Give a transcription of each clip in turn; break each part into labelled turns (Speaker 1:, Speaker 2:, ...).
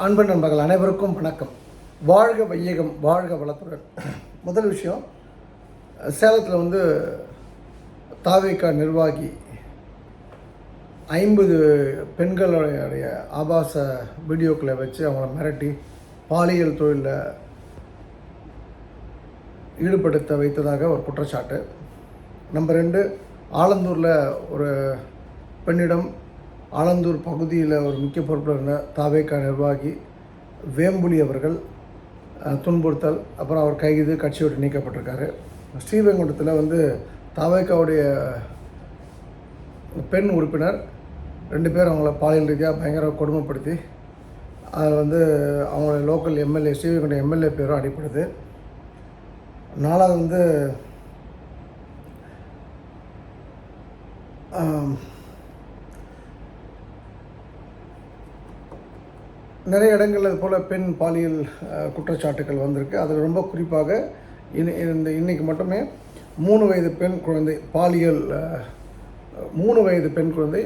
Speaker 1: அன்பு நண்பர்கள் அனைவருக்கும் வணக்கம். வாழ்க வையகம், வாழ்க வளத்துடன். முதல் விஷயம், சேலத்தில் தாவேகா நிர்வாகி 50 பெண்களுடைய ஆபாச வீடியோக்களை வச்சு அவங்கள மிரட்டி பாலியல் தொழிலில் ஈடுபடுத்த வைத்ததாக ஒரு குற்றச்சாட்டு. நம்பர் 2, ஆலந்தூரில் ஒரு பெண்ணிடம் ஆலந்தூர் பகுதியில் ஒரு முக்கிய பொறுப்பில் இருந்த தாவேகா நிர்வாகி வேம்புலி அவர்கள் துன்புறுத்தல், அப்புறம் அவர் கைது, கட்சி விட்டு நீக்கப்பட்டிருக்காரு. ஸ்ரீவைகுண்டத்தில் தாவேகாவுடைய பெண் உறுப்பினர் 2 பேர் அவங்கள பாலியல் ரீதியாக பயங்கர கொடுமைப்படுத்தி அதில் அவங்கள லோக்கல் எம்எல்ஏ, ஸ்ரீவைகுண்டம் எம்எல்ஏ பேரும் அடிப்படுது. 4வது நிறைய இடங்களில் அது போல் பெண் பாலியல் குற்றச்சாட்டுகள் வந்திருக்கு. அதில் ரொம்ப குறிப்பாக இன்றைக்கி மட்டுமே 3 வயது பெண் குழந்தை பாலியல் 3 வயது பெண் குழந்தை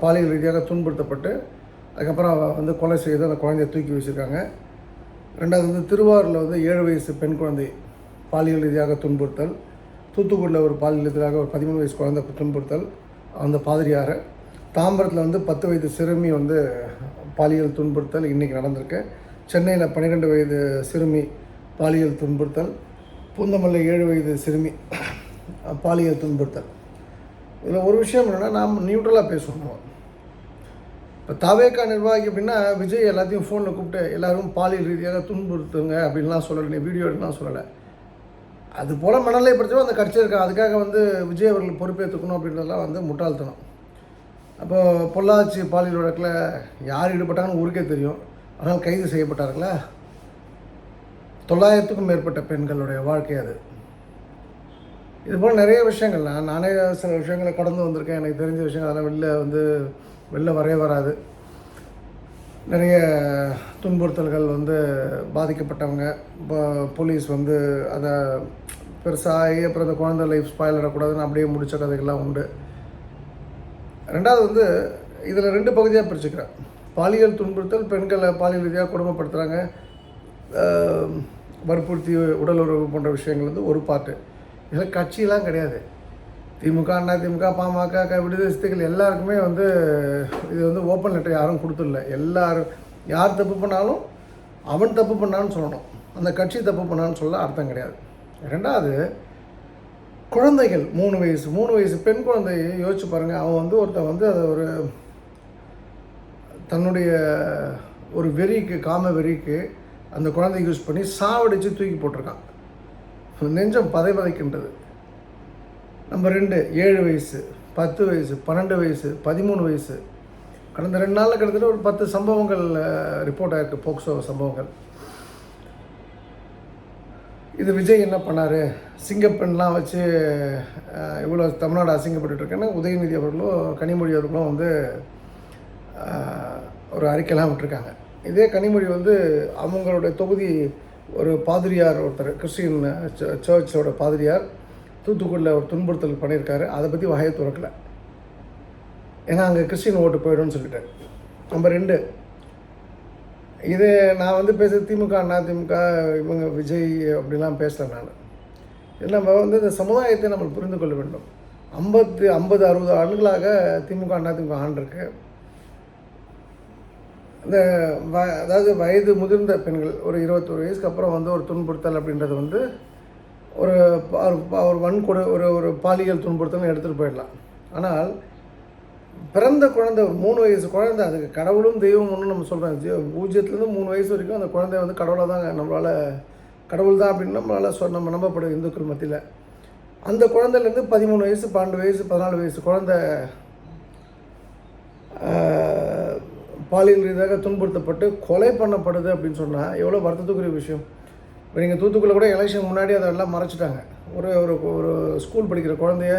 Speaker 1: பாலியல் ரீதியாக துன்புறுத்தப்பட்டு அதுக்கப்புறம் கொலை செய்து அந்த குழந்தையை தூக்கி வச்சுருக்காங்க. 2வது திருவாரூரில் 7 வயசு பெண் குழந்தை பாலியல் ரீதியாக துன்புறுத்தல். தூத்துக்குடியில் ஒரு பாலியல் ரீதியாக ஒரு 13 வயசு குழந்தை துன்புறுத்தல் அந்த பாதிரியார். தாம்பரத்தில் 10 வயது சிறுமி பாலியல் துன்புறுத்தல் இன்றைக்கி நடந்திருக்கு. சென்னையில் 12 வயது சிறுமி பாலியல் துன்புறுத்தல். பூந்தமல்ல 7 வயது சிறுமி பாலியல் துன்புறுத்தல். இதில் ஒரு விஷயம் என்னென்னா, நாம் நியூட்ரலாக பேசணும். இப்போ தாவேகா நிர்வாகி அப்படின்னா விஜய் எல்லாத்தையும் ஃபோனில் கூப்பிட்டு எல்லோரும் பாலியல் ரீதியாக துன்புறுத்துங்க அப்படின்லாம் சொல்லலை, வீடியோ எடுக்கலாம் சொல்லலை. அது போல் மனநிலை பிரச்சனை அந்த கட்சி இருக்காங்க. அதுக்காக விஜய் அவர்கள் பொறுப்பேற்றுக்கணும் அப்படின்றதெல்லாம் முட்டாள்தனம். அப்போ பொள்ளாச்சி பாலியல் வழக்கில் யார் ஈடுபட்டாங்கன்னு ஊருக்கே தெரியும். ஆனால் கைது செய்யப்பட்டார்களா? 900க்கும் மேற்பட்ட பெண்களுடைய வாழ்க்கை அது. இதுபோல் நிறைய விஷயங்கள் நானே சில விஷயங்களை கடந்து வந்திருக்கேன். எனக்கு தெரிஞ்ச விஷயங்கள் அதெல்லாம் வெளில வரவே வராது. நிறைய துன்புறுத்தல்கள் பாதிக்கப்பட்டவங்க இப்போ போலீஸ் அதை பெருசாகி அப்புறம் அந்த குழந்தை லைஃப் ஸ்பாயில் ஆகக்கூடாதுன்னு அப்படியே முடித்த கதைகள்லாம் உண்டு. 2வது இதில் 2 பகுதியாக பிரிச்சுக்கிறேன். பாலியல் துன்புறுத்தல், பெண்களை பாலியல் ரீதியாக கொடுமைப்படுத்துகிறாங்க, வற்புறுத்தி உடல் உறவு போன்ற விஷயங்கள் ஒரு பார்ட்டு. இதில் கட்சியெலாம் கிடையாது. திமுக, அண்ணா திமுக, பாமக, விடுதலை சிறுத்தைகள் எல்லாருக்குமே இது ஓப்பன் லெட்டர் யாரும் கொடுத்துடல. எல்லாரும் யார் தப்பு பண்ணாலும் அவன் தப்பு பண்ணான்னு சொல்லணும், அந்த கட்சி தப்பு பண்ணான்னு சொல்ல அர்த்தம் கிடையாது. 2வது குழந்தைகள் 3 வயசு பெண் குழந்தையை யோசிச்சு பாருங்கள். அவன் ஒருத்தன் அதை ஒரு தன்னுடைய ஒரு வெறிக்கு, காம வெறிக்கு அந்த குழந்தை யூஸ் பண்ணி சாவடித்து தூக்கி போட்டிருக்கான். நெஞ்சம் பதைக்கின்றது. நம்பர் 2, 7 வயசு, 10 வயசு, 12 வயசு, 13 வயசு. கடந்த 2 நாளில் கிட்டத்தட்ட ஒரு 10 சம்பவங்கள் ரிப்போர்ட் ஆகிருக்கு, போக்சோ சம்பவங்கள். இது விஜய் என்ன பண்ணார்? சிங்கப்பெண்லாம் வச்சு இவ்வளோ தமிழ்நாடு அசிங்கப்பட்டுருக்கேன்னு உதயநிதி அவர்களும் கனிமொழி அவர்களும் ஒரு அறிக்கைலாம் விட்டுருக்காங்க. இதே கனிமொழி அவங்களுடைய தொகுதி ஒரு பாதிரியார், ஒருத்தர் கிறிஸ்டின் சர்ச்சோட பாதிரியார் தூத்துக்குடியில் ஒரு துன்புறுத்தல் பண்ணியிருக்காரு. அதை பற்றி வகையை துறக்கலை, ஏன்னா அங்கே கிறிஸ்டின் ஓட்டு போய்டும்னு சொல்லிட்டார். நம்பர் 2, இது நான் பேச திமுக, அண்ணா திமுக, இவங்க விஜய் அப்படிலாம் பேசலை. நான் இது நம்ம இந்த சமுதாயத்தை நம்ம புரிந்து கொள்ள வேண்டும். 50, 60 ஆண்டுகளாக திமுக, அண்ணா திமுக ஆண்டிருக்கு. இந்த அதாவது வயது முதிர்ந்த பெண்கள் ஒரு 21 வயசுக்கு அப்புறம் ஒரு துன்புறுத்தல் அப்படின்றது ஒரு வன்கொடு ஒரு பாலியல் துன்புறுத்தல்னு எடுத்துகிட்டு போயிடலாம். ஆனால் பிறந்த குழந்தை, ஒரு 3 வயசு குழந்தை, அதுக்கு கடவுளும் தெய்வம் ஒன்று நம்ம சொல்கிறோம். 0லேருந்து 3 வயசு வரைக்கும் அந்த குழந்தை கடவுளை தான் நம்மளால், கடவுள் தான் அப்படின்னு நம்மளால் நம்ம நம்பப்படுது இந்துக்கள் மத்தியில். அந்த குழந்தைலேருந்து 13 வயசு, 12 வயசு, 14 வயசு குழந்தை பாலியல் ரீதியாக துன்புறுத்தப்பட்டு கொலை பண்ணப்படுது அப்படின்னு சொன்னால் எவ்வளோ வருத்தத்துக்குரிய விஷயம். இப்போ நீங்கள் தூத்துக்குள்ள கூட எலெக்ஷன் முன்னாடி அதெல்லாம் மறைச்சிட்டாங்க. ஒரு ஸ்கூல் படிக்கிற குழந்தைய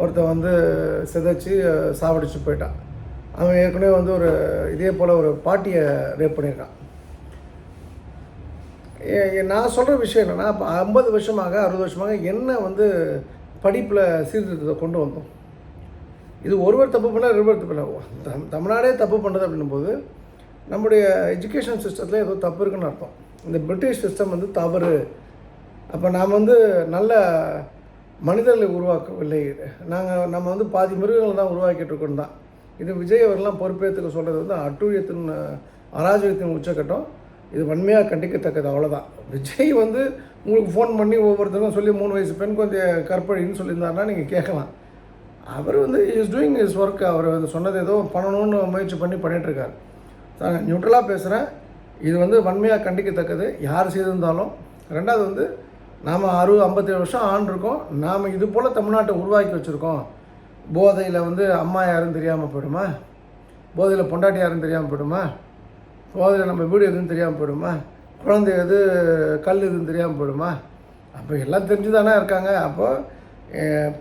Speaker 1: ஒருத்தன் சிதைச்சி சாவடிச்சு போயிட்டான். அவன் ஏற்கனவே ஒரு இதே போல் ஒரு பாட்டியை ரேப் பண்ணியிருக்கான். நான் சொல்கிற விஷயம் என்னென்னா, இப்போ 50 வருஷமாக 60 வருஷமாக என்ன படிப்பில் சீர்திருத்தத்தை கொண்டு வந்தோம். இது ஒருவர் தப்பு பண்ணால் இருவர் தப்பு பண்ண தமிழ்நாடே தப்பு பண்ணுறது அப்படின்னும் போது நம்முடைய எஜுகேஷன் சிஸ்டத்தில் ஏதோ தப்பு இருக்குன்னு அர்த்தம். இந்த பிரிட்டிஷ் சிஸ்டம் வந்து தவறு. அப்போ நாம் வந்து நல்ல மனிதர்களை உருவாக்கவில்லை, நம்ம வந்து பாதி மிருகங்களை தான் உருவாக்கிட்டு இருக்கோம் தான். இது விஜய் அவர்கள்லாம் பொறுப்பேற்றுக்க சொல்கிறது வந்து அட்டூழியத்தின் அராஜகத்தின் உச்சக்கட்டம். இது வன்மையாக கண்டிக்கத்தக்கது. அவ்வளோதான். விஜய் வந்து உங்களுக்கு ஃபோன் பண்ணி ஒவ்வொருத்தருக்கும் சொல்லி 3 வயசு பெண் கொஞ்சம் கற்பழின்னு சொல்லியிருந்தாருன்னா நீங்கள் கேட்கலாம். அவர் வந்து இஸ் டூயிங் இஸ் ஒர்க். அவர் வந்து சொன்னது ஏதோ பண்ணணும்னு முயற்சி பண்ணி பண்ணிகிட்ருக்கார். நான் நியூட்ரலாக பேசுகிறேன். இது வந்து வன்மையாக கண்டிக்கத்தக்கது யார் செய்திருந்தாலும். ரெண்டாவது வந்து நாம் 57 வருஷம் ஆண்டிருக்கோம். நாம் இது போல் தமிழ்நாட்டை உருவாக்கி வச்சுருக்கோம். போதையில் வந்து அம்மா யாருன்னு தெரியாமல் போயிடுமா? போதையில் பொண்டாட்டி யாருன்னு தெரியாமல் போயிடுமா? போதையில் நம்ம வீடு எதுன்னு தெரியாமல் போயிடுமா? குழந்தை எது கல் எதுன்னு தெரியாமல் போயிடுமா? அப்போ எல்லாம் தெரிஞ்சு தானே இருக்காங்க. அப்போது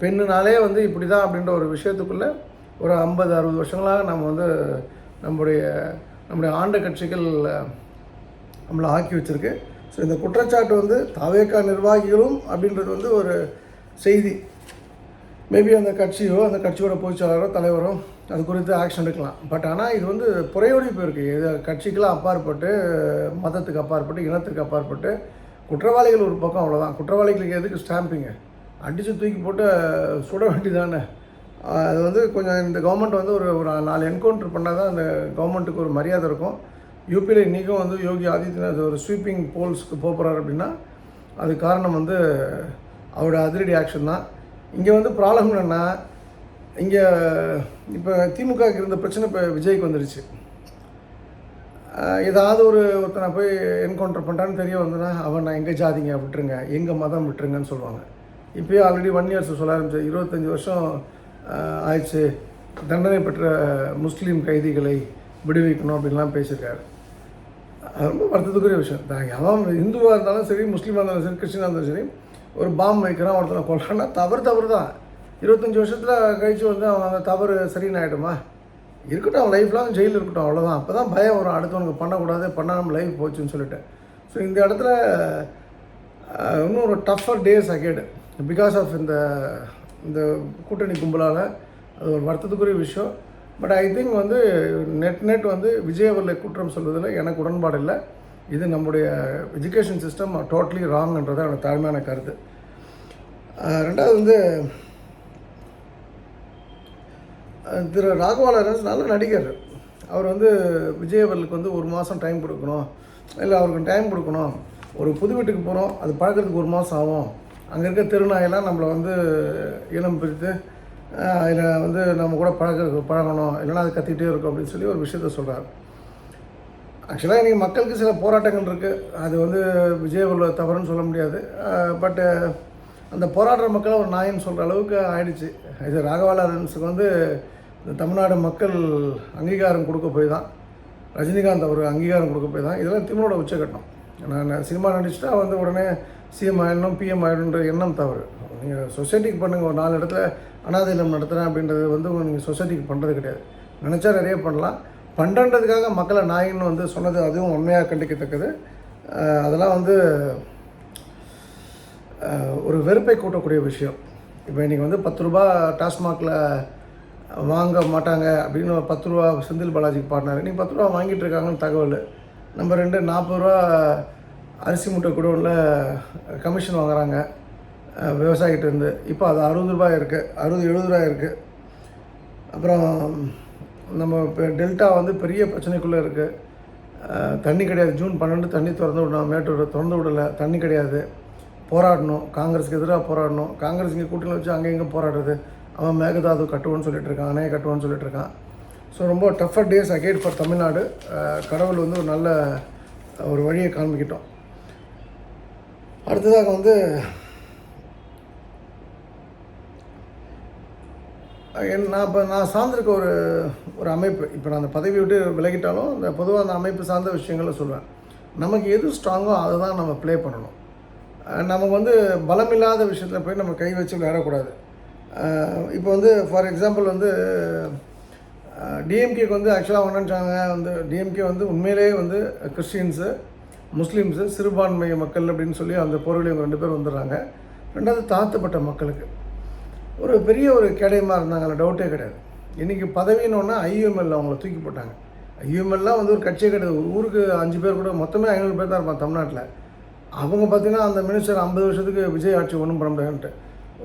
Speaker 1: பெண்ணுனாலே வந்து இப்படி தான் அப்படின்ற ஒரு விஷயத்துக்குள்ளே ஒரு 50-60 வருஷங்களாக நம்ம வந்து நம்முடைய ஆண்ட கட்சிகள் நம்மளை ஆக்கி வச்சுருக்கு. ஸோ இந்த குற்றச்சாட்டு வந்து தாவேகா நிர்வாகிகளும் அப்படின்றது வந்து ஒரு செய்தி. மேபி அந்த கட்சியோ அந்த கட்சியோட பொதுச்செயலாளரோ தலைவரோ அது குறித்து ஆக்ஷன் எடுக்கலாம். பட் ஆனால் இது வந்து புறையோடி போயிருக்கு. இது கட்சிக்கெல்லாம் அப்பாற்பட்டு, மதத்துக்கு அப்பாற்பட்டு, இனத்துக்கு அப்பாற்பட்டு குற்றவாளிகள் ஒரு பக்கம். அவ்வளோதான். குற்றவாளிகளுக்கு எதுக்கு ஸ்டாம்பிங்க? அடித்து தூக்கி போட்டு சுட வேண்டியதானே. அது வந்து கொஞ்சம் இந்த கவர்மெண்ட் வந்து ஒரு 4 என்கவுண்டர் பண்ணால் தான் அந்த கவர்மெண்ட்டுக்கு ஒரு மரியாதை இருக்கும். யூபியில் இன்றைக்கும் வந்து யோகி ஆதித்யநாத் ஒரு ஸ்வீப்பிங் போல்ஸ்க்கு போகிறார் அப்படின்னா அது காரணம் வந்து அவரோட அதிரடி ஆக்ஷன் தான். இங்கே வந்து ப்ராப்ளம் என்னென்னா, இங்கே இப்போ திமுகவுக்கு இருந்த பிரச்சனை இப்போ விஜய்க்கு வந்துடுச்சு. ஏதாவது ஒருத்தனை போய் என்கவுண்டர் பண்ணுறான்னு தெரிய வந்ததுன்னா அவன் நான் எங்கள் ஜாதிங்க விட்டுருங்க, எங்கள் மதம் விட்டுருங்கன்னு சொல்லுவாங்க. இப்போயே ஆல்ரெடி 1 இயர்ஸ் சொல்ல ஆரம்பிச்சு. 25 வருஷம் ஆயிடுச்சு, தண்டனை பெற்ற முஸ்லீம் கைதிகளை விடுவிக்கணும் அப்படின்லாம் பேசியிருக்காரு. அது ரொம்ப வருத்தத்துக்குரிய விஷயம். அவன் இந்துவாக இருந்தாலும் சரி, முஸ்லீமாக இருந்தாலும் சரி, கிறிஸ்டினாக இருந்தாலும் சரி, ஒரு பாம்பு வைக்கிறான், ஒருத்தனை கொல்றான்னா தவறு தான். 25 வருஷத்தில் கழித்து வந்து அவன் அந்த தவறு சரின்னு ஆகிடுமா? இருக்கட்டும், அவன் லைஃப்லாம் ஜெயிலில் இருக்கட்டும், அவ்வளோதான். அப்போ தான் பயம் வரும், அடுத்தவனுக்கு பண்ணக்கூடாது, பண்ணாமல் லைஃப் போச்சுன்னு சொல்லிட்டு. ஸோ இந்த இடத்துல இன்னும் ஒரு டஃபர் டேஸ் அகேடு பிகாஸ் ஆஃப் இந்த கூட்டணி கும்பலால். அது ஒரு வருத்தத்துக்குரிய விஷயம். பட் ஐ திங்க் வந்து நெட் வந்து விஜய் அவர்களை குற்றம் சொல்வதில் எனக்கு உடன்பாடு இல்லை. இது நம்முடைய எஜுகேஷன் சிஸ்டம் டோட்டலி ராங்ன்றது என்னோட தாழ்மையான கருத்து. ரெண்டாவது வந்து திரு ராகவா லாரன்ஸ் நல்ல நடிகர். அவர் வந்து விஜய் அவர்களுக்கு வந்து 1 மாதம் டைம் கொடுக்கணும், இல்லை அவருக்கு டைம் கொடுக்கணும். ஒரு புது வீட்டுக்கு போகிறோம், அது பழக்கிறதுக்கு 1 மாதம் ஆகும். அங்கே இருக்க தெருநாயெல்லாம் நம்மளை வந்து இனம் பிரித்து அதில் வந்து நம்ம கூட பழகணும், இல்லைனா அது கத்திக்கிட்டே இருக்கும் அப்படின்னு சொல்லி ஒரு விஷயத்த சொல்கிறார். ஆக்சுவலாக இன்றைக்கி மக்களுக்கு சில போராட்டங்கள் இருக்குது. அது வந்து விஜய் அவர்களோட தவறுன்னு சொல்ல முடியாது. பட்டு அந்த போராடுற மக்களை ஒரு நாயின்னு சொல்கிற அளவுக்கு ஆயிடுச்சு. இது ராகவா லாரன்ஸுக்கு வந்து இந்த தமிழ்நாடு மக்கள் அங்கீகாரம் கொடுக்க போய் தான், ரஜினிகாந்த் அவர் அங்கீகாரம் கொடுக்க போய் தான். இதெல்லாம் திமுகவோட உச்சக்கட்டம். நான் சினிமா நடிச்சுட்டா வந்து உடனே சிஎம் ஆகிடணும், பிஎம் ஆகிடணுன்ற எண்ணம் தவறு. நீங்கள் சொசைட்டிக்கு பண்ணுங்கள். ஒரு 4 இடத்துல அனாதை இல்லம் நடத்துகிறேன் அப்படின்றது வந்து நீங்கள் சொசைட்டிக்கு பண்ணுறது கிடையாது. நினச்சா நிறைய பண்ணலாம். பண்ணுறதுக்காக மக்களை நாயின்னு வந்து சொன்னது அதுவும் உண்மையாக கண்டிக்கத்தக்கது. அதெல்லாம் வந்து ஒரு வெறுப்பை கூட்டக்கூடிய விஷயம். இப்போ இன்றைக்கி வந்து 10 ரூபா டாஸ்மாகில் வாங்க மாட்டாங்க அப்படின்னு 10 ரூபா செந்தில் பாலாஜிக்கு பாடினார். இன்றைக்கி 10 ரூபா வாங்கிட்டு இருக்காங்கன்னு தகவல். நம்பர் 2, 40 ரூபா அரிசி மூட்டை குடோனில் கமிஷன் வாங்குகிறாங்க விவசாயிகிட்ட இருந்து. இப்போ அது 60 ரூபாய் இருக்குது, 60-70 ரூபாய் இருக்குது. அப்புறம் நம்ம இப்போ டெல்டா வந்து பெரிய பிரச்சனைக்குள்ளே இருக்குது. தண்ணி கிடையாது. ஜூன் 12 தண்ணி திறந்து விடணும், மேட்டூர் திறந்து விடலை, தண்ணி கிடையாது. போராடணும், காங்கிரஸுக்கு எதிராக போராடணும். காங்கிரஸ் இங்கே கூட்டணி வச்சு அங்கே இங்கே போராடுறது. அவன் மேகதாது கட்டுவோன்னு சொல்லிட்டு இருக்கான், அணையை கட்டுவோன்னு சொல்லிட்டு இருக்கான். ஸோ ரொம்ப tougher days again for Tamil Nadu. கடவுள் வந்து ஒரு நல்ல ஒரு வழியை காண்பிக்கிட்டோம். அடுத்ததாக வந்து நான் சார்ந்திருக்க ஒரு அமைப்பு. இப்போ நான் அந்த பதவி விட்டு விலகிட்டாலும் அந்த பொதுவாக அந்த அமைப்பு சார்ந்த விஷயங்களை சொல்லுவேன். நமக்கு எது ஸ்ட்ராங்கோ அதை தான் நம்ம ப்ளே பண்ணணும். நமக்கு வந்து பலமில்லாத விஷயத்தில் போய் நம்ம கை வச்சு விளையாடக்கூடாது. இப்போ வந்து ஃபார் எக்ஸாம்பிள் வந்து டிஎம்கேக்கு வந்து ஆக்சுவலாக நினச்சாங்க வந்து டிஎம்கே வந்து உண்மையிலேயே வந்து கிறிஸ்டின்ஸு, முஸ்லீம்ஸு, சிறுபான்மை மக்கள் அப்படின்னு சொல்லி அந்த போர்வழி இவங்க 2 பேர் வந்துடுறாங்க. ரெண்டாவது தாழ்த்தப்பட்ட மக்களுக்கு ஒரு பெரிய ஒரு கேடயமாக இருந்தாங்க, டவுட்டே கிடையாது. இன்றைக்கி பதவின்னு ஒன்று ஐயுஎம்எல் அவங்கள தூக்கி போட்டாங்க. யூஎம்எல்லாம் வந்து ஒரு கட்சியே கிடையாது. ஒரு ஊருக்கு 5 பேர் கூட மொத்தமே 500 பேர் தான் இருப்பாங்க தமிழ்நாட்டில். அவங்க பார்த்தீங்கன்னா அந்த மினிஸ்டர் 50 வருஷத்துக்கு விஜய் ஆட்சி ஒன்றும் பண்ண முடியாதுன்ட்டு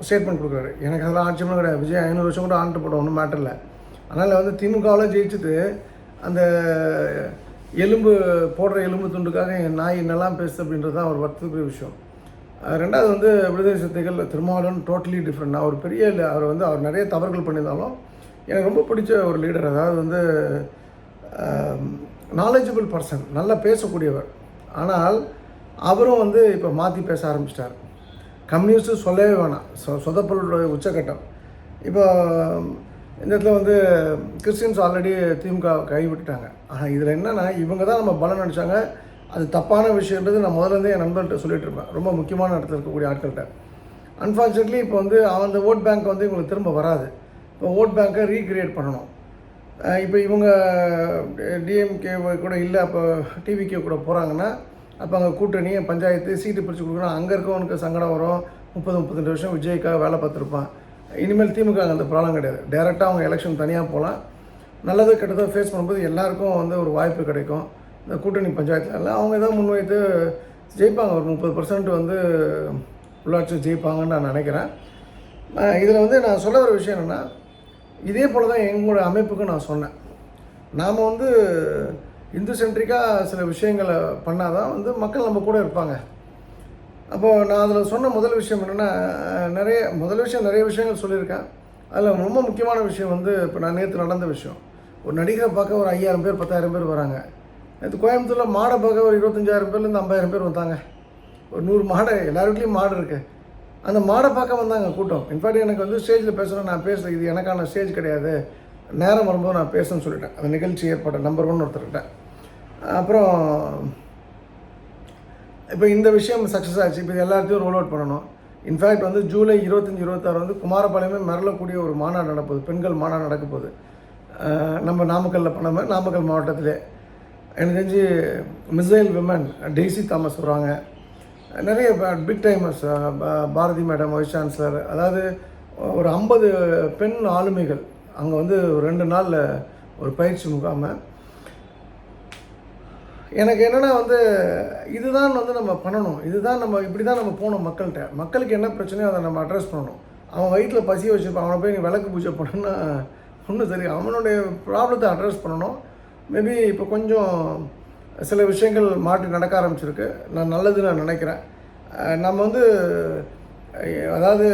Speaker 1: ஸ்டேட்மெண்ட் கொடுக்குறாரு. எனக்கு அதெல்லாம் ஆட்சியமே கிடையாது. விஜய் 500 வருஷம் கூட ஆண்டு போட ஒன்றும் மேட்டர் இல்லை. அதனால் வந்து திமுகவில் ஜெயிச்சுட்டு அந்த எலும்பு போடுற எலும்பு துண்டுக்காக என் நாய் என்னெல்லாம் பேசுது அப்படின்றது தான் ஒரு வருத்தத்துக்குரிய விஷயம். ரெண்டாவது வந்து விடுதலை சிறுத்தைகள் திருமாவளவன் டோட்டலி டிஃப்ரெண்ட். அவர் பெரிய இல்லை, அவர் வந்து அவர் நிறைய தவறுகள் பண்ணியிருந்தாலும் எனக்கு ரொம்ப பிடிச்ச ஒரு லீடர். அதாவது வந்து நாலேஜபிள் பர்சன், நல்லா பேசக்கூடியவர். ஆனால் அவரும் வந்து இப்போ மாற்றி பேச ஆரம்பிச்சிட்டார். கம்யூனிஸ்ட்டு சொல்லவே வேணாம், சொதப்பலுடைய உச்சக்கட்டம். இப்போ இந்த இடத்துல வந்து கிறிஸ்டின்ஸ் ஆல்ரெடி திமுக கைவிட்டுட்டாங்க. ஆனால் இதில் என்னென்னா இவங்க தான் நம்ம பலம் நடித்தாங்க. அது தப்பான விஷயன்றது நான் முதல்லேருந்தே என் நண்பர்கிட்ட சொல்லிட்டு இருப்பேன், ரொம்ப முக்கியமான இடத்துல இருக்கக்கூடிய ஆட்கள்கிட்ட. அன்ஃபார்ச்சுனேட்லி இப்போ வந்து அந்த ஓட் பேங்க் வந்து இவங்களுக்கு திரும்ப வராது. இப்போ ஓட் பேங்க்கை ரீக்ரியேட் பண்ணணும். இப்போ இவங்க டிஎம்கே கூட இல்லை, அப்போ டிவிகே கூட போகிறாங்கன்னா அப்போ அங்கே கூட்டணி பஞ்சாயத்து சீட்டு பிரித்து கொடுக்கணும். அங்கே இருக்கவனுக்கு சங்கடம் வரும். 30-32 வருஷம் விஜய்க்காக வேலை பார்த்துருப்பான். இனிமேல் திமுக அந்த ப்ராப்ளம் கிடையாது. டேரெக்டாக அவங்க எலெக்ஷன் தனியாக போகலாம். நல்லது கெட்டதாக ஃபேஸ் பண்ணும்போது எல்லாேருக்கும் வந்து ஒரு வாய்ப்பு கிடைக்கும். இந்த கூட்டணி பஞ்சாயத்தில் அவங்க தான் முன்வைத்து ஜெயிப்பாங்க. ஒரு 30% வந்து உள்ளாட்சி ஜெயிப்பாங்கன்னு நான் நினைக்கிறேன். இதில் வந்து நான் சொல்ல வர விஷயம் என்னென்னா, இதே போல் தான் எங்களோட அமைப்புக்கு நான் சொன்னேன். நாம் வந்து இந்து சென்ட்ரிக்காக சில விஷயங்களை பண்ணால் தான் வந்து மக்கள் நம்ம கூட இருப்பாங்க. அப்போது நான் அதில் சொன்ன முதல் விஷயம் என்னென்னா, நிறைய விஷயங்கள் சொல்லியிருக்கேன். அதில் ரொம்ப முக்கியமான விஷயம் வந்து இப்போ நான் நேற்று நடந்த விஷயம். ஒரு நடிகரை பார்க்க ஒரு 5000 பேர் 10,000 பேர் வராங்க. நேற்று கோயம்புத்தூரில் மாடை பார்க்க ஒரு 25,000 பேர்லேருந்து 50,000 பேர் வந்தாங்க. ஒரு 100 மாடை, எல்லார் வீட்லேயும் மாடு இருக்குது. அந்த மாடை பார்க்க வந்தாங்க கூட்டம். இன்ஃபேக்ட் எனக்கு வந்து ஸ்டேஜில் பேசணும், நான் பேசுகிறேன், இது எனக்கான ஸ்டேஜ் கிடையாது, நேரம் வரும்போது நான் பேசணும்னு சொல்லிட்டேன். அந்த நிகழ்ச்சி ஏற்பட்ட நம்பர் 1 ஒருத்தர்கிட்ட. அப்புறம் இப்போ இந்த விஷயம் சக்ஸஸ் ஆச்சு. இப்போ எல்லாத்தையும் ரோல் அவுட் பண்ணணும். இன்ஃபேக்ட் வந்து ஜூலை 25-26 வந்து குமாரபாளையமே மிரளக்கூடிய ஒரு மாநாடு நடப்போகுது, பெண்கள் மாநாடு நடக்க போகுது. நம்ம நாமக்கல்லில் பண்ண மாதிரி நாமக்கல் மாவட்டத்திலே எனக்கு தெரிஞ்சு மிசைல் விமன் டெய்சி தாமஸ் வருவாங்க. நிறைய big timers, Bharathi madam vice chancellor, அதாவது ஒரு 50 பெண் ஆளுமைகள் அங்கே வந்து 2 நாளில் ஒரு பயிற்சி முகாமை. எனக்கு என்னென்னா வந்து இதுதான் வந்து நம்ம பண்ணணும், இதுதான் நம்ம இப்படி தான் நம்ம போகணும் மக்கள்கிட்ட. மக்களுக்கு என்ன பிரச்சனையோ அதை நம்ம அட்ரஸ் பண்ணணும். அவன் வயிற்றில் பசி வச்சுருப்பான், அவனை போய் விளக்கு பூஜை பண்ணணுன்னா ஒன்றும் சரி, அவனுடைய ப்ராப்ளத்தை அட்ரஸ் பண்ணணும். மேபி இப்போ கொஞ்சம் சில விஷயங்கள் மாற்றி நடக்க ஆரம்பிச்சிருக்கு. நான் நல்லது நான் நினைக்கிறேன். நம்ம வந்து அதாவது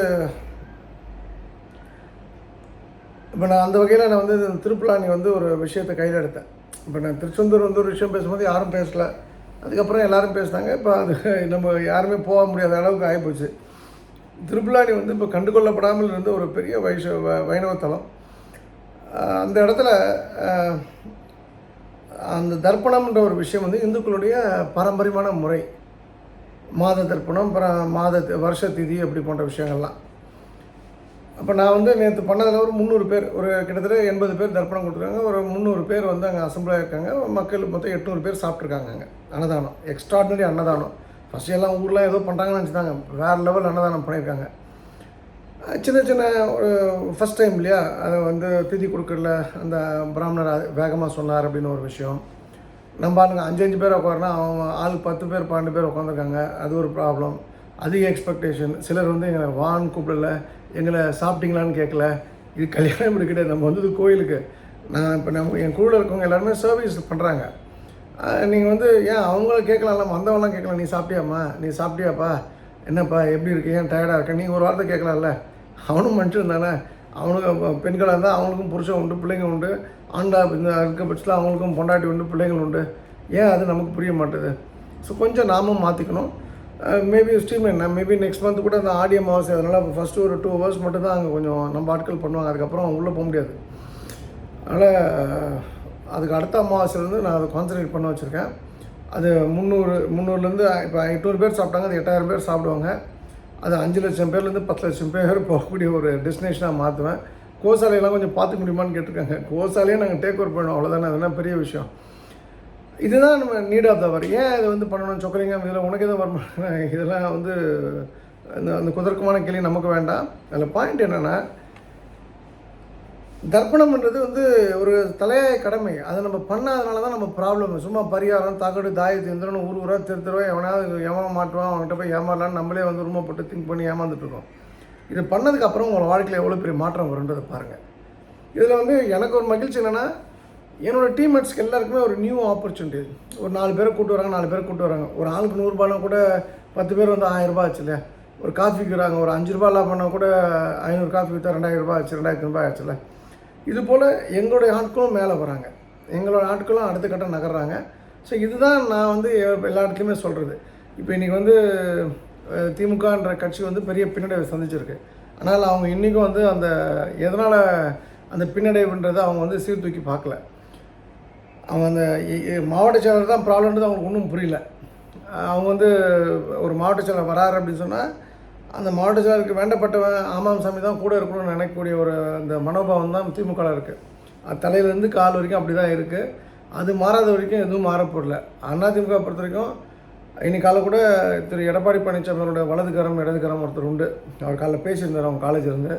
Speaker 1: இப்போ நான் அந்த வகையில் நான் வந்து திருப்புலானி வந்து ஒரு விஷயத்தை கையில் எடுத்தேன். இப்போ நான் திருச்செந்தூர் வந்து ஒரு விஷயம் பேசும்போது யாரும் பேசலை, அதுக்கப்புறம் எல்லோரும் பேசினாங்க. இப்போ அது நம்ம யாருமே போக முடியாத அளவுக்கு ஆகிப்போச்சு. திருப்புலானி வந்து இப்போ கண்டுகொள்ளப்படாமல் இருந்த ஒரு பெரிய வைணவத்தலம். அந்த இடத்துல அந்த தர்ப்பணம்ன்ற ஒரு விஷயம் வந்து இந்துக்களுடைய பாரம்பரியமான முறை. மாத தர்ப்பணம், வருஷ திதி அப்படி போன்ற விஷயங்கள்லாம். அப்போ நான் வந்து நேற்று பண்ணதில் ஒரு 300 பேர், ஒரு கிட்டத்தட்ட 80 பேர் தர்ப்பணம் கொடுத்துருக்காங்க. ஒரு 300 பேர் வந்து அங்கே அசம்பிளாக இருக்காங்க. மக்கள் மொத்தம் 800 பேர் சாப்பிட்ருக்காங்க. அங்கே அன்னதானம், எக்ஸ்ட்ராடினரி அன்னதானம். ஃபஸ்ட்டு எல்லாம் ஊரில் ஏதோ பண்ணுறாங்கன்னு நினச்சிட்டாங்க, வேறு லெவல் அன்னதானம் பண்ணியிருக்காங்க. சின்ன ஒரு ஃபஸ்ட் டைம் இல்லையா, அதை வந்து திதி கொடுக்கறல அந்த பிராமணர் வேகமாக சொன்னார் அப்படின்னு ஒரு விஷயம். நம்ம ஆளுங்க 5 பேர் உட்காருனா அவங்க ஆள் 10 பேர் 12 பேர் உட்காந்துருக்காங்க, அது ஒரு ப்ராப்ளம். அதிக எக்ஸ்பெக்டேஷன். சிலர் வந்து எங்களை வான்னு கூப்பிடல, எங்களை சாப்பிட்டீங்களான்னு கேட்கல. இது கல்யாணம் இப்படி கிடையாது, நம்ம வந்தது கோயிலுக்கு. நான் இப்போ என் குழுவில் இருக்கவங்க எல்லாருமே சர்வீஸ் பண்ணுறாங்க. நீங்கள் வந்து ஏன் அவங்கள கேட்கலாம்ல, வந்தவங்களாம் கேட்கலாம், நீ சாப்பிட்டியாம்மா, நீ சாப்பிட்டியாப்பா, என்னப்பா எப்படி இருக்கு, ஏன் டயர்டாக இருக்க, நீங்கள் ஒரு வார்த்தை கேட்கலாம்ல. அவனும் மனுஷன் தானே, அவனுக்கு பெண்களாக இருந்தால் அவங்களுக்கும் புருஷன் உண்டு, பிள்ளைங்க உண்டு. ஆண்டா இந்த இருக்க பட்சத்தில் அவங்களுக்கும் பொண்டாட்டி உண்டு, பிள்ளைங்கள் உண்டு. ஏன் அது நமக்கு புரிய மாட்டுது? ஸோ கொஞ்சம் நாமும் மாற்றிக்கணும். Maybe streamline maybe next month கூட அந்த ஆடியோ அமாவாசை, அதனால் இப்போ ஃபஸ்ட்டு ஒரு 2 hours மட்டும் தான் அங்கே கொஞ்சம் நம்ம ஆட்கள் பண்ணுவாங்க. அதுக்கப்புறம் உள்ளே போக முடியாது. அதனால் அதுக்கு அடுத்த அமாவாசையிலேருந்து நான் அதை கான்சன்ட்ரேட் பண்ண வச்சுருக்கேன். அது 300 இப்போ 800 பேர் சாப்பிட்டாங்க, அது 8000 பேர் சாப்பிடுவாங்க. அது 5 லட்சம் பேர்லேருந்து 10 லட்சம் பேர் போகக்கூடிய ஒரு டெஸ்டினேஷனாக மாற்றுவேன். கோசாலையெல்லாம் கொஞ்சம் பார்த்துக்க முடியுமான்னு கேட்டிருக்காங்க. கோசாலையே நாங்கள் டேக் ஓவர் பண்ணுவோம், அவ்வளோதானே. அதெல்லாம் பெரிய விஷயம். இதுதான் நம்ம நீட் ஆஃப் த அவர். ஏன் இதை வந்து பண்ணணும் சொக்கலிங்கம், இதில் உனக்கு எதுவும் வரணும், இதெல்லாம் வந்து அந்த குதர்க்கமான கேள்வி நமக்கு வேண்டாம். அதில் பாயிண்ட் என்னென்னா, தர்ப்பணம்ன்றது வந்து ஒரு தலையாய கடமை. அதை நம்ம பண்ணாதனால தான் நம்ம ப்ராப்ளம். சும்மா பரிகாரம், தகடு, தாயத்து, எந்திரன்னு ஊர் ஊராக தெரு எவனாவது மாட்டுவான், அவன்கிட்ட போய் ஏமாறலான்னு நம்மளே வந்து ரூமை போட்டு திங்க் பண்ணி ஏமாந்துட்டுருக்கோம். இது பண்ணதுக்கப்புறம் உங்கள் வாழ்க்கையில் எவ்வளோ பெரிய மாற்றம் வருன்றதை பாருங்கள். இதில் வந்து எனக்கு ஒரு மகிழ்ச்சி என்னென்னா, என்னோடய டீம்மேட்ஸ்க்கு எல்லாருக்குமே ஒரு நியூ ஆப்பர்ச்சுனிட்டி. ஒரு 4 பேரை கூப்பிட்டு வராங்க, 4 பேரை கூப்பிட்டு வராங்க. ஒரு ஆளுக்கு 100 ரூபானா கூட 10 பேர் வந்து 1000 ரூபா ஆச்சுல்ல. ஒரு காஃபிக்கு வராங்க, ஒரு 5 ரூபா லாபம்னா கூட 500 காஃபி விற்றா 2000 ரூபா ஆச்சு, 2000 ரூபாய் ஆச்சுல்ல. இது போல் எங்களுடைய ஆட்களும் மேலே வராங்க, எங்களோட ஆட்களும் அடுத்த கட்டம் நகர்றாங்க. ஸோ இதுதான் நான் வந்து எல்லா இடத்துலையுமே சொல்கிறது. இப்போ இன்றைக்கி வந்து திமுகன்ற கட்சி வந்து பெரிய பின்னடைவை சந்திச்சிருக்கு. ஆனால் அவங்க இன்றைக்கும் வந்து அந்த எதனால் அந்த பின்னடைவுன்றதை அவங்க வந்து சீர்தூக்கி பார்க்கல. அவங்க அந்த மாவட்ட செயலர் தான் ப்ராப்ளம்ன்றது அவங்களுக்கு ஒன்றும் புரியல. அவங்க வந்து ஒரு மாவட்ட செயலர் வராரு அப்படின்னு சொன்னால் அந்த மாவட்ட செயலருக்கு வேண்டப்பட்டவன் ஆமாம் சாமி தான் கூட இருக்கணும்னு நினைக்கக்கூடிய ஒரு அந்த மனோபாவம் தான் திமுகவில் இருக்குது. அது தலையிலேருந்து கால் வரைக்கும் அப்படி தான் இருக்குது. அது மாறாத வரைக்கும் எதுவும் மாறப்படல. அதிமுக பொறுத்த வரைக்கும் இன்னைக்கு காலை கூட திரு எடப்பாடி பழனிசாமி அவரோட வலதுகரம் இடதுகரம் ஒருத்தர் உண்டு. அவர் காலைல பேசியிருந்தார் அவங்க காலேஜிலேருந்து.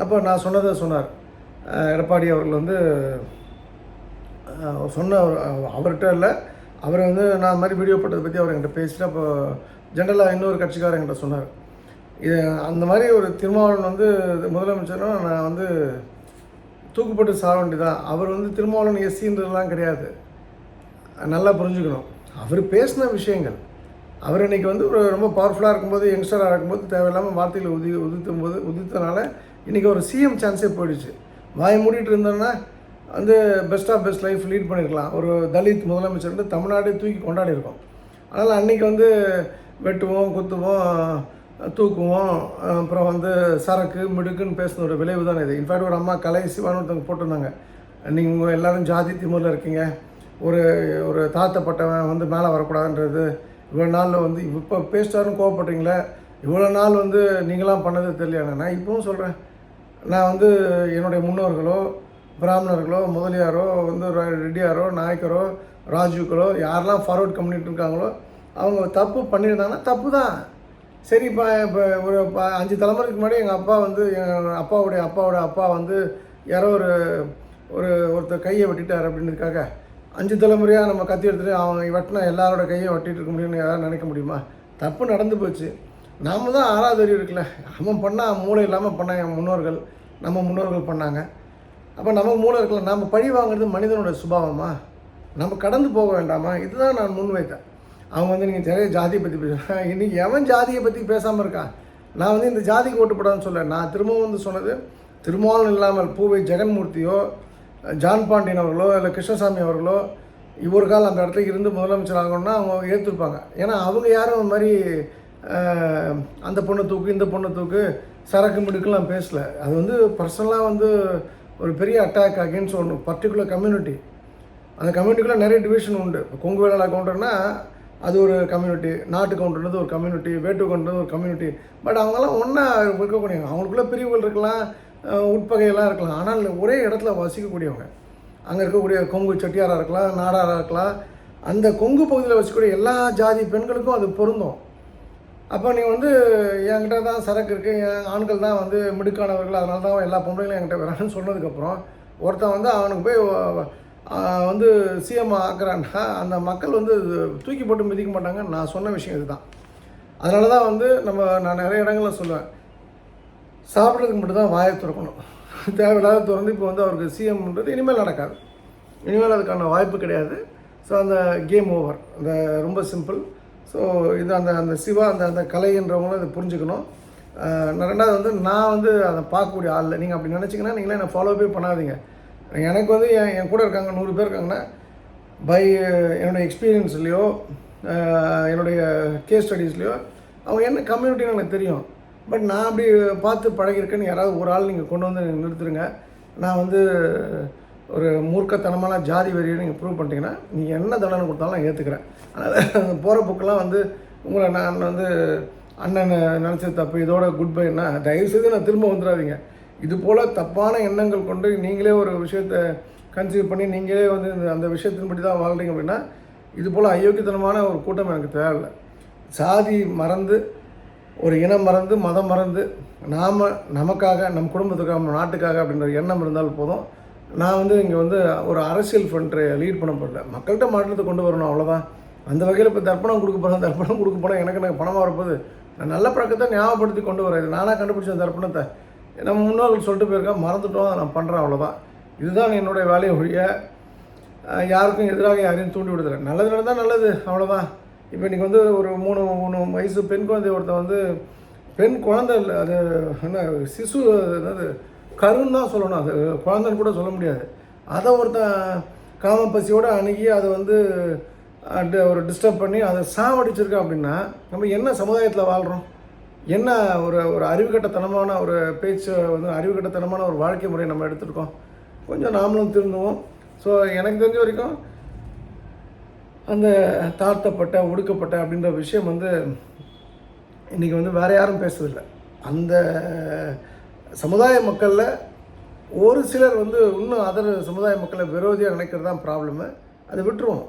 Speaker 1: அப்போ நான் சொன்னதை சொன்னார். எடப்பாடி அவர்கள் வந்து சொன்ன அவர்கிட்ட இல்லை, அவரை வந்து நான் மாதிரி வீடியோ போட்டதை பற்றி அவர் என்கிட்ட பேசிட்டு அப்போ ஜென்ரலாக இன்னொரு கட்சிக்காரர் என்கிட்ட சொன்னார். இது அந்த மாதிரி ஒரு திருமாவளவன் வந்து முதலமைச்சரும் நான் வந்து தூக்குப்பட்டு சாக வேண்டியதான். அவர் வந்து திருமாவளவன் எஸ்சின்றதுலாம் கிடையாது, நல்லா புரிஞ்சுக்கணும். அவர் பேசின விஷயங்கள், அவர் இன்றைக்கி வந்து ஒரு ரொம்ப பவர்ஃபுல்லாக இருக்கும்போது, யங்ஸ்டராக இருக்கும்போது தேவையில்லாமல் வார்த்தைகளை உதித்தனால இன்றைக்கி ஒரு சிஎம் சான்ஸே போயிடுச்சு. வாய் மூடிட்டு இருந்தோன்னா வந்து best of best life lead பண்ணியிருக்கலாம். ஒரு தலித் முதலமைச்சர் வந்து தமிழ்நாடே தூக்கி கொண்டாடி இருக்கோம். அதனால் அன்றைக்கி வந்து வெட்டுவோம், குத்துவோம், தூக்குவோம், அப்புறம் வந்து சரக்கு மிடுக்குன்னு பேசினோட விளைவு தான் இது. இன்ஃபேக்ட் ஒரு அம்மா கலை சிவான்னு ஒருத்தவங்க போட்டிருந்தாங்க, நீங்கள் உங்கள் எல்லோரும் ஜாதி திமுறில் இருக்கீங்க, ஒரு ஒரு தாழ்த்தப்பட்டவன் வந்து மேலே வரக்கூடாதுன்றது இவ்வளோ நாளில் வந்து இப்போ பேசிட்டாருன்னு கோவப்படுறீங்களே, இவ்வளோ நாள் வந்து நீங்களாம் பண்ணது தெரியல. நான் இப்பவும் சொல்கிறேன், நான் வந்து என்னுடைய முன்னோர்களோ பிராமணர்களோ முதலியாரோ வந்து ரெட்டியாரோ நாயக்கரோ ராஜுக்களோ யாரெல்லாம் ஃபார்வர்ட் கம்யூனிட்டி இருக்காங்களோ அவங்க தப்பு பண்ணியிருந்தாங்கன்னா தப்பு தான். சரி, இப்போ ஒரு 5 தலைமுறைக்கு முன்னாடி எங்கள் அப்பா வந்து எங்கள் அப்பாவுடைய அப்பா வந்து யாரோ ஒருத்தர் கையை வெட்டிட்டார் அப்படின்றதுக்காக 5 தலைமுறையாக நம்ம கத்தி எடுத்துகிட்டு அவங்க வெட்டினா எல்லாரோட கையை வெட்டிகிட்டு இருக்க முடியும்னு யாராவது நினைக்க முடியுமா? தப்பு நடந்து போச்சு. நாம் தான் 6வது அறிவு இருக்குல்ல, அவன் பண்ணால் மூளை இல்லாமல் பண்ணாங்க என் முன்னோர்கள், நம்ம முன்னோர்கள் பண்ணாங்க. அப்போ நம்ம மூளை இருக்கல, நம்ம பழி வாங்குறது மனிதனோட சுபாவமா? நம்ம கடந்து போக வேண்டாமா? இதுதான் நான் முன்வைத்தேன். அவங்க வந்து நீங்கள் நிறைய ஜாதியை பற்றி பேசுகிறேன், இன்றைக்கி எவன் ஜாதியை பற்றி பேசாமல் இருக்கான்? நான் வந்து இந்த ஜாதிக்கு ஓட்டுப்படாதுன்னு சொல்ல, நான் திரும்பவும் வந்து சொன்னது, திருமாவளவன் இல்லாமல் பூவை ஜெகன்மூர்த்தியோ ஜான் பாண்டியன் அவர்களோ இல்லை கிருஷ்ணசாமி அவர்களோ இவ்வொரு காலம் அந்த இடத்துக்கு இருந்து முதலமைச்சர் ஆகணும்னா அவங்க ஏற்றுப்பாங்க. ஏன்னா அவங்க யாரும் அந்த மாதிரி அந்த பொண்ணை தூக்கு இந்த பொண்ணை தூக்கு சரக்கு மிடுக்கெல்லாம் பேசலை. அது வந்து பர்சனலாக வந்து ஒரு பெரிய அட்டாக் அகெயின்ஸ்ட் ஒன்று பர்டிகுலர் கம்யூனிட்டி. அந்த கம்யூனிட்டிக்குள்ளே நிறைய டிவிஷன் உண்டு. கொங்கு வேளாள கவுண்டர்னா அது ஒரு கம்யூனிட்டி, நாட்டு கவுண்டர்ன்றது ஒரு கம்யூனிட்டி, வேட்டு கவுண்டர்ன்றது ஒரு கம்யூனிட்டி. பட் அவங்கெல்லாம் ஒன்றா இருக்கக்கூடிய, அவங்களுக்குள்ளே பிரிவுகள் இருக்கலாம், உட்பகையெல்லாம் இருக்கலாம், ஆனால் ஒரே இடத்துல வசிக்கக்கூடியவங்க. அங்கே இருக்கக்கூடிய கொங்கு செட்டியாராக இருக்கலாம், நாடாராக இருக்கலாம், அந்த கொங்கு பகுதியில் வசிக்கக்கூடிய எல்லா ஜாதி பெண்களுக்கும் அது பொருந்தும். அப்போ நீங்கள் வந்து என்கிட்ட தான் சரக்கு இருக்குது, என் ஆண்கள் தான் வந்து மிடுக்கானவர்கள், அதனால தான் எல்லா பொம்பளைகளும் என்கிட்ட வரான்னு சொன்னதுக்கப்புறம் ஒருத்தன் வந்து அவனுக்கு போய் வந்து சிஎம் ஆக்குறான்னா அந்த மக்கள் வந்து தூக்கி போட்டு மிதிக்க மாட்டாங்க. நான் சொன்ன விஷயம் இதுதான். அதனால தான் வந்து நான் நிறைய இடங்களில் சொல்லுவேன், சாப்பிட்றதுக்கு மட்டும்தான் வாயை திறக்கணும், தேவையில்லாத திறந்து இப்போ வந்து அவருக்கு சிஎம்ன்றது இனிமேல் நடக்காது, இனிமேல் அதுக்கான வாய்ப்பு கிடையாது. ஸோ அந்த கேம் ஓவர், அந்த ரொம்ப சிம்பிள். ஸோ இது அந்த சிவா அந்த கலைன்றவங்களும் இதை புரிஞ்சுக்கணும். ரெண்டாவது வந்து நான் வந்து அதை பார்க்கக்கூடிய ஆள் இல்லை. நீங்கள் அப்படி நினச்சிங்கன்னா நீங்களே என்னை ஃபாலோவே பண்ணாதீங்க. எனக்கு வந்து என் கூட இருக்காங்க 100 பேர் இருக்காங்கன்னா பை என்னுடைய எக்ஸ்பீரியன்ஸ்லேயோ என்னுடைய கேஸ் ஸ்டடீஸ்லேயோ அவங்க என்ன கம்யூனிட்டின்னு எனக்கு தெரியும். பட் நான் அப்படி பார்த்து பழகிருக்கேன்னு யாராவது ஒரு ஆள் நீங்கள் கொண்டு வந்து நிறுத்துருங்க. நான் வந்து ஒரு மூர்க்கத்தனமான ஜாதி வரியை நீங்கள் ப்ரூவ் பண்ணிட்டீங்கன்னா நீங்கள் என்ன தண்டனை கொடுத்தாலும் நான் ஏற்றுக்கிறேன். அதனால் போகிற புக்கெல்லாம் வந்து உங்களை நான் வந்து அண்ணன் நினச்சது தப்பு, இதோட குட் பைன்னா தயவுசெய்து நான் திரும்ப வந்துடாதீங்க. இது போல் தப்பான எண்ணங்கள் கொண்டு நீங்களே ஒரு விஷயத்தை கன்சீவ் பண்ணி நீங்களே வந்து அந்த விஷயத்தின்படி தான் வாழ்கிறீங்க அப்படின்னா இது போல் அயோக்கியத்தனமான ஒரு கூட்டம் எனக்கு தேவையில்லை. சாதி மறந்து ஒரு இனம் மறந்து மதம் மறந்து நாம் நமக்காக நம் குடும்பத்துக்காக நம்ம நாட்டுக்காக அப்படின்ற எண்ணம் இருந்தால் போதும். நான் வந்து இங்கே வந்து ஒரு அரசியல் ஃப்ரண்ட்டை லீட் பண்ண போடல, மக்கள்கிட்ட மாற்றத்தை கொண்டு வரணும், அவ்வளோதான். அந்த வகையில் இப்போ தர்ப்பணம் கொடுக்க போகிறேன், தர்ப்பணம் கொடுக்க போனால் எனக்கு பணமாக வரப்போகுது. நான் நல்ல பழக்கத்தை ஞாபகப்படுத்தி கொண்டு வரேன். இது நானாக கண்டுபிடிச்ச தர்ப்பணத்தை நம்ம முன்னோர்கள் சொல்லிட்டு போயிருக்கேன், மறந்துட்டோம், அதை நான் பண்ணுறேன், அவ்வளோதான். இதுதான் என்னுடைய வேலையை ஒழிய யாருக்கும் எதிராக யாரையும் தூண்டி விடுதலை. நல்லது நடந்தால் நல்லது, அவ்வளோதான். இப்போ இன்றைக்கி வந்து ஒரு 3 வயசு பெண் குழந்தை ஒருத்தன் வந்து பெண் குழந்தை இல்லை, அது என்ன சிசு, அதாவது கருன்னு தான் சொல்லணும், அது குழந்தைன்னு கூட சொல்ல முடியாது. அதை ஒருத்தன் காம பசியோடு அணுகி அதை வந்து ஒரு டிஸ்டர்ப் பண்ணி அதை சாவடிச்சிருக்கா அப்படின்னா நம்ம என்ன சமுதாயத்தில் வாழ்கிறோம்? என்ன ஒரு அறிவுகட்டத்தனமான ஒரு பேச்சு வந்து அறிவுகட்டத்தனமான ஒரு வாழ்க்கை முறையை நம்ம எடுத்துருக்கோம். கொஞ்சம் நாமளும் திருந்துவோம். ஸோ எனக்கு தெரிஞ்ச வரைக்கும் அந்த தாழ்த்தப்பட்ட ஒடுக்கப்பட்ட அப்படின்ற விஷயம் வந்து இன்றைக்கி வந்து வேறு யாரும் பேசுறதில்லை. அந்த சமுதாய மக்களில் ஒரு சிலர் வந்து இன்னும் அதர் சமுதாய மக்களை விரோதியாக நினைக்கிறது தான் ப்ராப்ளமு. அதை விட்டுருவோம்.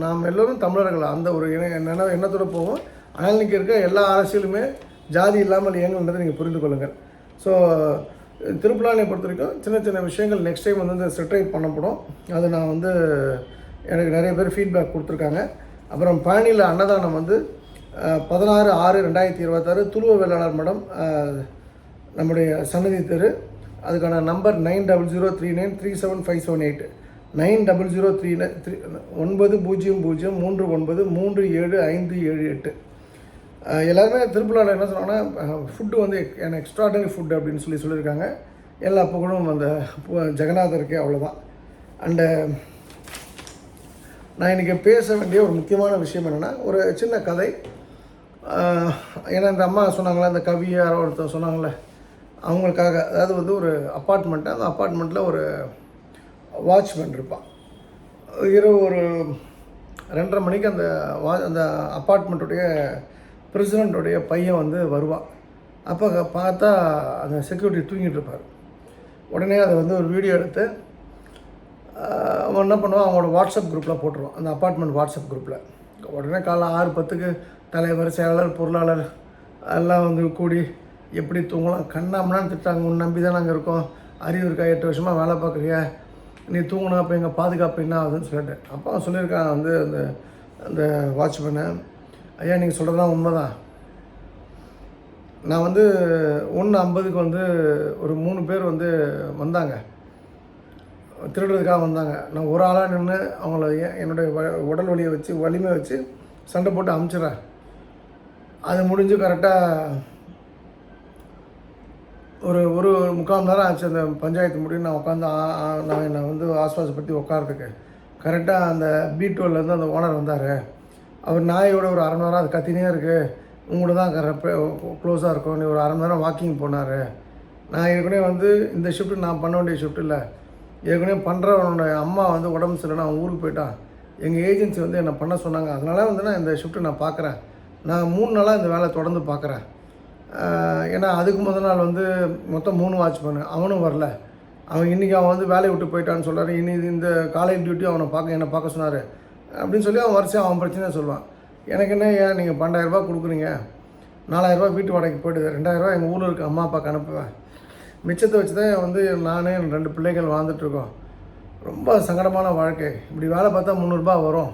Speaker 1: நாம் எல்லோரும் தமிழர்கள் அந்த ஒரு எண்ணத்தோடு போவோம். ஆனால் இன்றைக்கி இருக்க எல்லா அரசியலுமே ஜாதி இல்லாமல் இயங்குன்றதை நீங்கள் புரிந்து கொள்ளுங்கள். ஸோ திருப்புலானை பொறுத்த வரைக்கும் சின்ன சின்ன விஷயங்கள் நெக்ஸ்ட் டைம் வந்து செட்ரைட் பண்ணப்படும். அது நான் வந்து எனக்கு நிறைய பேர் ஃபீட்பேக் கொடுத்துருக்காங்க. அப்புறம் பழனியில் அன்னதானம் வந்து 16/6/2026 துளுவ வேளாளர் மடம், நம்முடைய சன்னதி தெரு. அதுக்கான நம்பர் 9003937578 9003393757 எல்லாருமே திருப்புலாவில் என்ன சொன்னாங்கன்னா ஃபுட்டு வந்து எக்ஸ்ட்ராடனரி ஃபுட்டு அப்படின்னு சொல்லியிருக்காங்க. எல்லா புகழும் அந்த ஜெகநாதருக்கே, அவ்வளோதான். அண்டு நான் இன்றைக்கி பேச வேண்டிய ஒரு முக்கியமான விஷயம் என்னென்னா ஒரு சின்ன கதை. ஏன்னா இந்த அம்மா சொன்னாங்களே, அந்த கவி யாரோ ஒருத்தர் சொன்னாங்களே, அவங்களுக்காக. அதாவது வந்து ஒரு அப்பார்ட்மெண்ட்டு, அந்த அப்பார்ட்மெண்ட்டில் ஒரு வாட்ச்மேன் இருப்பான். இரவு ஒரு 2:30 மணிக்கு அந்த அப்பார்ட்மெண்ட்டுடைய பிரசிடெண்ட்டுடைய பையன் வந்து வருவான். அப்போ பார்த்தா அந்த செக்யூரிட்டி தூங்கிட்டு இருப்பார். உடனே அதை வந்து ஒரு வீடியோ எடுத்து அவன் என்ன பண்ணுவான், அவங்களோட வாட்ஸ்அப் குரூப்பில் போட்டுருவான், அந்த அப்பார்ட்மெண்ட் வாட்ஸ்அப் குரூப்பில். உடனே காலைல 6:10 தலைவர், செயலாளர், பொருளாளர் எல்லாம் வந்து கூடி எப்படி தூங்கலாம், கண்ணாமனான்னு திட்டாங்க. உன் நம்பி தான் நாங்கள் இருக்கோம், அறிவு இருக்கா, 8 வருஷமாக வேலை பார்க்குறியா, நீ தூங்கினா அப்போ எங்கள் பாதுகாப்பு என்ன ஆகுதுன்னு சொல்லிட்டு. அப்போ அவன் சொல்லியிருக்கான் வந்து அந்த வாட்ச்மேனை, ஐயா நீங்கள் சொல்கிறதுலாம் உண்மை தான். நான் வந்து 1:50 வந்து ஒரு 3 பேர் வந்து வந்தாங்க, திருடுறதுக்காக வந்தாங்க. நான் ஒரு ஆளாக நின்று அவங்கள என்னுடைய உடல் வலியை வச்சு வலிமை வச்சு சண்டை போட்டு அமுச்சிட்றேன். அது முடிஞ்சு கரெக்டாக ஒரு 3/4 மணி நேரம் ஆச்சு அந்த பஞ்சாயத்து முடியும். நான் உட்காந்து நான் என்னை வந்து ஆஸ்வாசப்படுத்தி உட்காரத்துக்கு கரெக்டாக அந்த B12லேருந்து அந்த ஓனர் வந்தார். அவர் நாயோட ஒரு 1/2 மணி நேரம் அது கத்தினே இருக்குது, உங்களோட தான் க்ளோஸாக இருக்கும், நீ ஒரு 1/2 மணி நேரம் வாக்கிங் போனார். நான் ஏற்கனவே வந்து இந்த ஷிஃப்ட்டு நான் பண்ண வேண்டிய ஷிஃப்ட் இல்லை, ஏற்கனவே பண்ணுறவனோட அம்மா வந்து உடம்பு சரியில்லை, அவன் ஊருக்கு போயிட்டான். எங்கள் ஏஜென்சி வந்து என்னை பண்ண சொன்னாங்க, அதனால வந்து நான் இந்த ஷிஃப்ட்டு நான் பார்க்குறேன். நான் 3 நாளாக இந்த வேலை தொடர்ந்து பார்க்குறேன். ஏன்னா அதுக்கு முதல் நாள் வந்து மொத்தம் 3 வாட்ச்மேனு, அவனும் வரல. அவன் இன்றைக்கி அவன் வந்து வேலையை விட்டு போயிட்டான்னு சொல்கிறாரு. இனி இந்த காலையில் டியூட்டி என்னை பார்க்க சொன்னார் அப்படின்னு சொல்லி அவன் வரிசையாக அவன் பிரச்சனையாக சொல்லுவான். எனக்கு என்ன, ஏன் நீங்கள் 12,000 கொடுக்குறீங்க, 4,000 வீட்டு வாடகைக்கு போய்டுது, 2,000 எங்கள் ஊரில் இருக்க அம்மா அப்பாவுக்கு அனுப்புவேன், மிச்சத்தை வச்சு தான் வந்து நானே 2 பிள்ளைகள் வாழ்ந்துட்டுருக்கோம். ரொம்ப சங்கடமான வாழ்க்கை. இப்படி வேலை பார்த்தா 300 வரும்.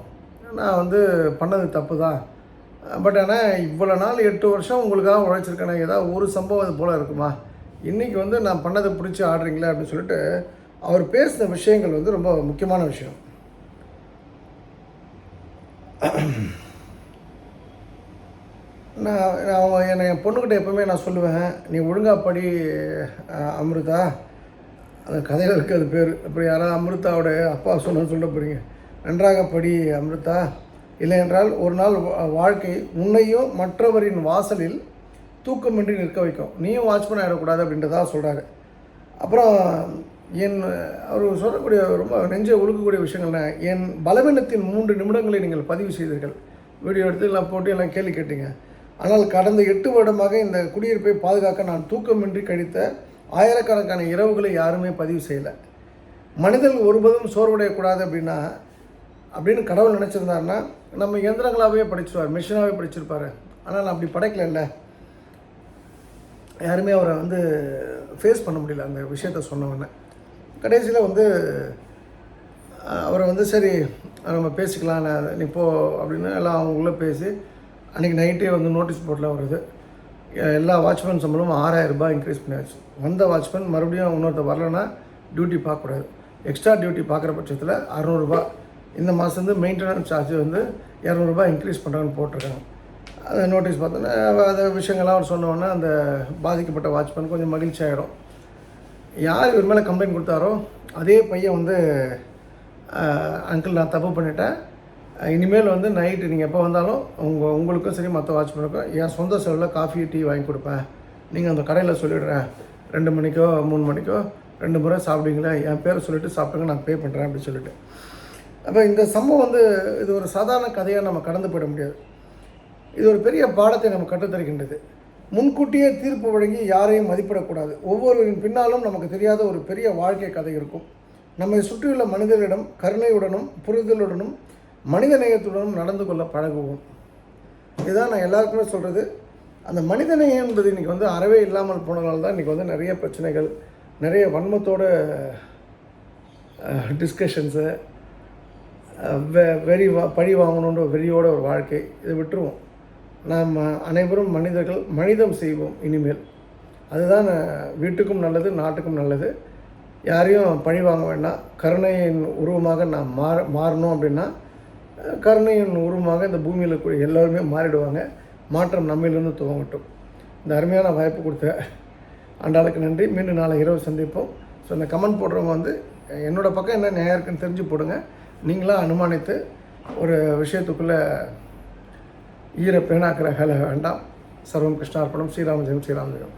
Speaker 1: நான் வந்து பண்ணது தப்பு தான். பட் ஆனால் இவ்வளோ நாள் 8 வருஷம் உங்களுக்காக உழைச்சிருக்கேன், ஏதாவது ஒரு சம்பவம் அது போல் இருக்குமா, இன்றைக்கி வந்து நான் பண்ணதை பிடிச்சி ஆடுறீங்களே அப்படின்னு சொல்லிட்டு அவர் பேசின விஷயங்கள் வந்து ரொம்ப முக்கியமான விஷயம். நான் என் பொண்ணுக்கிட்ட எப்போவுமே நான் சொல்லுவேன், நீ ஒழுங்காக படி அமிர்தா, அந்த கதையில் இருக்கிறது பேர். அப்புறம் யாராவது அமிர்தாவோட அப்பா சொல்ல போகிறீங்க, நன்றாக படி அமிர்தா, இல்லை என்றால் ஒரு நாள் வாழ்க்கை உன்னையும் மற்றவரின் வாசலில் தூக்கமின்றி நிற்க வைக்கும், நீயும் வாட்ச்மேன் ஆகிடக்கூடாது அப்படின்றதா சொல்கிறாரு. அப்புறம் அவர் சொல்லக்கூடிய ரொம்ப நெஞ்சை உழுக்கக்கூடிய விஷயங்கள்னா, என் பலவீனத்தின் 3 நிமிடங்களை நீங்கள் பதிவு செய்தீர்கள், வீடியோ எடுத்து எல்லாம் போட்டு எல்லாம் கேள்வி கேட்டீங்க. ஆனால் கடந்த 8 வருடமாக இந்த குடியிருப்பை பாதுகாக்க நான் தூக்கமின்றி கழித்த ஆயிரக்கணக்கான இரவுகளை யாருமே பதிவு செய்யலை. மனிதர்கள் ஒருபோதும் சோர்வடையக்கூடாது அப்படின்னு கடவுள் நினச்சிருந்தாருன்னா நம்ம இயந்திரங்களாகவே படிச்சிருவார், மிஷினாகவே படிச்சிருப்பார். ஆனால் அப்படி படைக்கல. யாருமே அவரை வந்து ஃபேஸ் பண்ண முடியல அந்த விஷயத்த சொன்னவொடனே. கடைசியில் வந்து அவரை வந்து சரி நம்ம பேசிக்கலாம், நீ போ அப்படின்னு எல்லாம் அவங்களுக்குள்ளே பேசி அன்றைக்கி நைட்டே வந்து நோட்டீஸ் போர்டில் வருது. எல்லா வாட்ச்மேன் சம்பளமும் 6000 ரூபாய் இன்க்ரீஸ் பண்ணியாச்சு. வந்த வாட்ச்மேன் மறுபடியும் இன்னொருத்தர் வரலன்னா டியூட்டி பார்க்கக்கூடாது. எக்ஸ்ட்ரா டியூட்டி பார்க்குற பட்சத்தில் 600 ரூபாய். இந்த மாதம் வந்து மெயின்டெனன்ஸ் சார்ஜ் வந்து 200 ரூபாய் இன்க்ரீஸ் பண்ணுறாங்கன்னு போட்டிருக்காங்க. அந்த நோட்டீஸ் பார்த்தோன்னா அந்த விஷயங்கள்லாம் அவர் சொன்னோன்னா அந்த பாதிக்கப்பட்ட வாட்ச்மேன் கொஞ்சம் மகிழ்ச்சி ஆகிடும். யார் இவர் மேலே கம்ப்ளைண்ட் கொடுத்தாரோ அதே பையன் வந்து அங்கிள் நான் தப்பு பண்ணிட்டேன், இனிமேல் வந்து நைட்டு நீங்கள் எப்போ வந்தாலும் உங்களுக்கும் சரி மற்ற வாட்ச்மேனுக்கும் என் சொந்த செலவில் காஃபி டீ வாங்கி கொடுப்பேன், நீங்கள் அந்த கடையில் சொல்லிவிடுறேன் 2 மணிக்கோ 3 மணிக்கோ 2 முறை சாப்பிடுவீங்களே, என் பேரை சொல்லிவிட்டு சாப்பிட்டுங்க, நான் பே பண்ணுறேன் அப்படின்னு சொல்லிட்டு. அப்போ இந்த சம்பவம் வந்து இது ஒரு சாதாரண கதையாக நம்ம கடந்து போயிட முடியாது. இது ஒரு பெரிய பாடத்தை நம்ம கற்றுத்தருகின்றது. முன்கூட்டியே தீர்ப்பு வழங்கி யாரையும் மதிப்பிடக்கூடாது. ஒவ்வொருவரின் பின்னாலும் நமக்கு தெரியாத ஒரு பெரிய வாழ்க்கை கதை இருக்கும். நம்மை சுற்றியுள்ள மனிதர்களிடம் கருணையுடனும் புரிதலுடனும் மனித நேயத்துடனும் நடந்து கொள்ள பழகுவோம். இதுதான் நான் எல்லாருக்குமே சொல்கிறது. அந்த மனித நேயம் என்பது இன்றைக்கி வந்து அறவே இல்லாமல் போனதால் தான் இன்றைக்கி வந்து நிறைய பிரச்சனைகள், நிறைய வன்மத்தோட டிஸ்கஷன்ஸு, பழி வாங்கணுன்ற வெறியோட ஒரு வாழ்க்கை. இதை விட்டுருவோம். நாம் அனைவரும் மனிதர்கள், மனிதம் செய்வோம் இனிமேல். அதுதான் வீட்டுக்கும் நல்லது, நாட்டுக்கும் நல்லது. யாரையும் பழி வாங்க வேண்டாம். கருணையின் உருவமாக நாம் மாறணும் அப்படின்னா கருணையின் உருவமாக இந்த பூமியில் இருக்கக்கூடிய எல்லோருமே மாறிடுவாங்க. மாற்றம் நம்மிலிருந்து துவங்கட்டும். இந்த அருமையான வாய்ப்பு கொடுத்த ஆண்டாளுக்கு நன்றி. மீண்டும் நாளை இரவு சந்திப்போம். ஸோ இந்த கமெண்ட் போடுறவங்க வந்து என்னோடய பக்கம் என்ன நியாயம் இருக்குன்னு தெரிஞ்சு போடுங்க. நீங்களாக அனுமானித்து ஒரு விஷயத்துக்குள்ளே ஈர பேனாக்கிற வேலை வேண்டாம். சர்வம் கிருஷ்ணார்ப்பணம். ஸ்ரீராமஜெயம் ஸ்ரீராமஜெயம்.